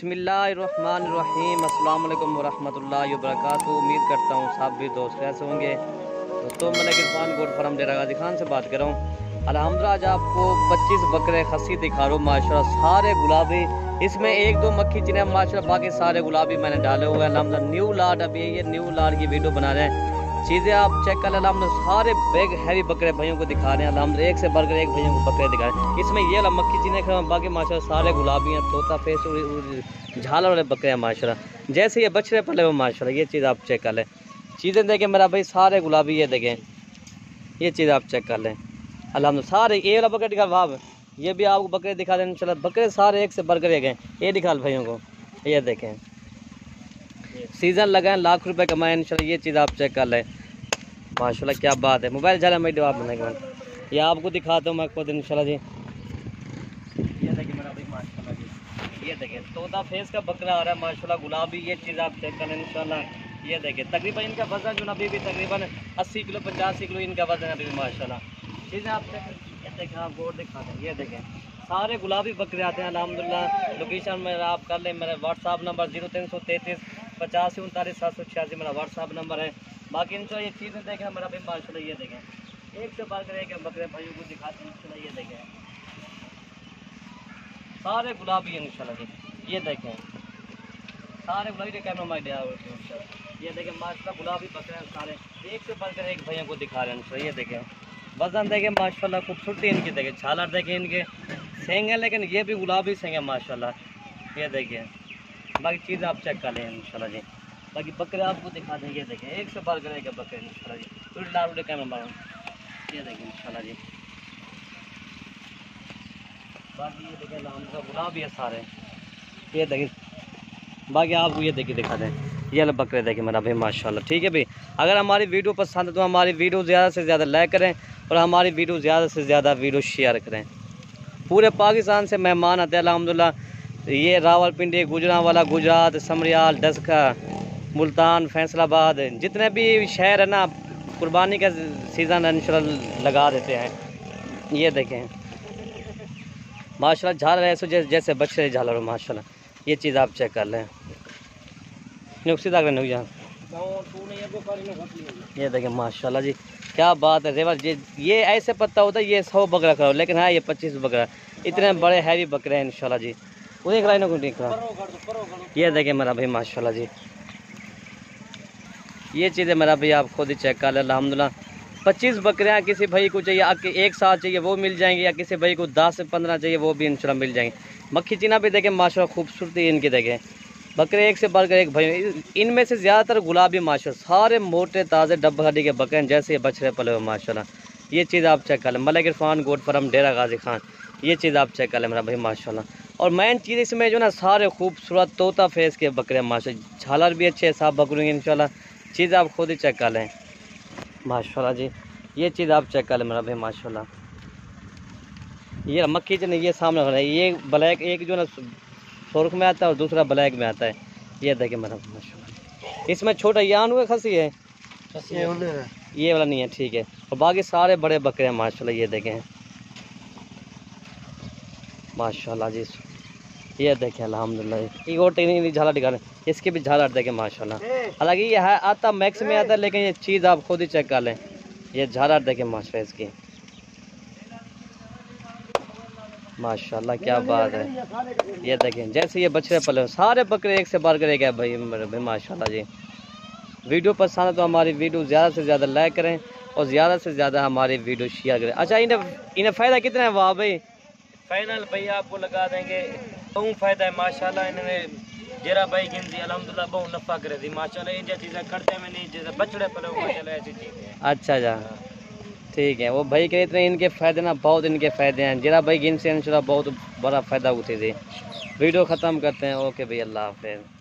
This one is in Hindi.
बिस्मिल्लाहिर्रहमानिर्रहीम अस्सलाम वालेकुम वरहमतुल्लाहि वबरकातुहू। उम्मीद करता हूँ सब भी दोस्त कैसे होंगे। दोस्तों मैं इरफान गोट फार्म डेरा गाजी खान से बात कर रहा हूँ। अल्हम्दुलिल्लाह आज आपको 25 बकरे खस्सी दिखा रहा हूँ माशाल्लाह, सारे गुलाबी। इसमें एक दो मक्खी चिने माशाल्लाह, बाकी सारे गुलाबी मैंने डाले हुए हैं। अल्हम्दुलिल्लाह न्यू लाट, अभी ये न्यू लाट की वीडियो बना रहे हैं। चीज़ें आप चेक कर लें। अल्हम्दुलिल्लाह सारे बेग हैवी बकरे भाइयों को दिखा रहे हैं। अल्हम्दुलिल्लाह एक से बढ़कर एक भाइयों को बकरे दिखा रहे हैं। इसमें ये मक्खी चिने खा, बाकी माशाल्लाह सारे गुलाबी हैं, तोता फेस झालर वाले बकरे हैं माशाल्लाह। जैसे ये बछड़े पले हुए माशाल्लाह, ये चीज़ आप चेक कर लें। चीज़ें देखें मेरा भाई, सारे गुलाबी, ये देखें, ये चीज़ आप चेक कर लें। अल्हम्दुलिल्लाह सारे ये वाला बकरे दिखा वाह, ये भी आपको बकरे दिखा दें इंशाल्लाह। बकरे सारे एक से बढ़कर एक हैं। ये दिखा भाइयों को, ये देखें, सीज़न लगाएं लाख रुपए कमाएं इंशाल्लाह। ये चीज़ आप चेक कर लें माशाल्लाह, क्या बात है। मोबाइल ज़्यादा मैं जवाब बनाएगा, ये आपको दिखाता हूँ मैं खुद इंशाल्लाह जी। ये देखिए मेरा भाई माशाल्लाह जी, ये देखिए तोता फेस का बकरा आ रहा है माशाल्लाह, गुलाबी। ये चीज़ आप चेक करें इंशाल्लाह। ये देखिए तकरीबन इनका वजन जो ना अभी भी तकरीबन 80 किलो 85 किलो इनका वजन है अभी भी माशाल्लाह। चीज़ें आप चेक, ये देखें, आप गौर दिखाते हैं। ये देखें सारे गुलाबी बकरे आते हैं अल्हम्दुलिल्लाह। लोकेशन में आप कर लें, मेरा व्हाट्सअप नंबर 0333 85 39 786 मेरा व्हाट्सअप नंबर है। बाकी इंशाल्लाह ये चीज़ें देखें मेरा भाई माशाल्लाह। ये देखें एक से बढ़कर एक बकरे भाइयों को दिखाते हैं इंशाल्लाह। ये देखें सारे गुलाबी हैं इंशाल्लाह जी। ये देखें सारे गुलाबी के कैमरा में दिया हुआ है। ये देखें माशाल्लाह गुलाबी बकरे हैं सारे, एक से बढ़कर एक भैया को दिखा रहे हैं इंशाल्लाह। ये देखें वजन देखें माशाल्लाह, खूबसूरती इनकी देखें, झालर देखें, इनके सेंग है, लेकिन ये भी गुलाबी सेंग है माशाल्लाह। ये देखिए बाकी चीज़ आप चेक कर लें इंशाल्लाह जी। बाकी बकरे आपको दिखा दें। ये देखें एक से बढ़कर एक बकरे इंशाल्लाह जी। फिर लाल कैमरा मारो, ये देखें इंशाल्लाह जी। बाकी ये देखें अल्हम्दुलिल्लाह गुलाबी है सारे। ये देखें बाकी आपको ये देखिए दिखा दें, ये वाला बकरे देखें मेरा भाई माशाल्लाह। ठीक है भाई, अगर हमारी वीडियो पसंद है तो हमारी वीडियो ज़्यादा से ज़्यादा लाइक करें और हमारी वीडियो ज़्यादा से ज़्यादा वीडियो शेयर करें। पूरे पाकिस्तान से मेहमान आते हैं अल्हम्दुलिल्लाह। ये रावलपिंडी, गुजरांवाला, गुजरात, समरियाल, डस्का, मुल्तान, फैसलाबाद, जितने भी शहर है ना, कुर्बानी का सीज़न इंशाल्लाह लगा देते हैं। ये देखें माशाल्लाह झालर ऐसे जैसे बच्चे झालर हो माशाल्लाह। ये चीज़ आप चेक कर लें। ये देखें माशाल्लाह जी, क्या बात है रेवर जी। ये ऐसे पत्ता होता है, ये 100 बकरा करो, लेकिन हाँ ये 25 बकरा, इतने बड़े हैवी बकरे हैं इंशाल्लाह जी। उन्हें खिलाने को नहीं खिला। ये देखें मेरा भाई माशाल्लाह जी, ये चीज़ें मेरा भाई आप खुद ही चेक कर लें। अल्हम्दुलिल्लाह 25 बकरियाँ किसी भाई को चाहिए, एक साथ चाहिए वो मिल जाएंगी, या किसी भाई को 10 से 15 चाहिए वो भी इंशाल्लाह मिल जाएंगे। मक्खी चीना भी देखें माशाल्लाह, खूबसूरती इनकी देखें। बकरे एक से बढ़कर एक भाई, इनमें से ज़्यादातर गुलाबी माशाल्लाह, सारे मोटे ताज़े डब्बा हड्डी के बकरे हैं, जैसे ये बछड़े पले हुए माशाल्लाह। ये चीज़ आप चेक कर लें। मलिक इरफान गोट फार्म डेरा गाजी खान, ये चीज़ आप चेक कर लें मेरा भाई माशाल्लाह। और मेन चीज़ इसमें जो ना सारे खूबसूरत तोता फेस के बकरे माशाल्लाह, झालर भी अच्छे साफ बकरे इंशाल्लाह। चीज़ आप खुद ही चेक कर लें माशाल्लाह जी। ये चीज़ आप चेक कर लें मेरा भाई माशाल्लाह। ये मक्खी चने ये सामने हो रहा है, ये ब्लैक एक जो ना सुर्ख में आता है और दूसरा ब्लैक में आता है। ये देखें मेरा माशाल्लाह। इसमें छोटा यान हुआ खसी है, ये वाला नहीं है, ठीक है। और बाकी सारे बड़े बकरे हैं माशाल्लाह। ये देखें माशाल्लाह जी, ये देखें अल्हम्दुलिल्लाह। एक और टेक्निक झालर दिखा रहे, इसकी भी झालर देखें माशाल्लाह। हालांकि ये है आता मैक्स में आता है, लेकिन ये चीज़ आप खुद ही चेक कर लें। ये झालर देखें माशाल्लाह इसकी माशाल्लाह, क्या बात है। ये देखें जैसे ये बछड़े पले सारे बकरे एक से बढ़कर एक है भाई मेरे भाई माशाल्लाह जी। वीडियो पसंद है तो हमारी वीडियो ज़्यादा से ज़्यादा लाइक करें और ज़्यादा से ज़्यादा हमारी वीडियो शेयर करें। अच्छा इन्हें फ़ायदा कितना है वाह भाई? फाइनल भाई आपको लगा देंगे, बहुत फ़ायदा है माशाल्लाह। इन्होंने जरा भाई गिनती अल्हम्दुलिल्लाह बहुत नफ़ा करे थी माशाल्लाह। ये चीज़ें करते में नहीं, जैसे बछड़े पले माशाल्लाह ऐसी चीज़ें। अच्छा जा ठीक है, वो भाई के इतने इनके फ़ायदे ना, बहुत इनके फ़ायदे हैं। जरा भाई गिन से इंशाल्लाह बहुत बड़ा फ़ायदा उठे थे। वीडियो ख़त्म करते हैं। ओके भाई, अल्लाह हाफ़िज़।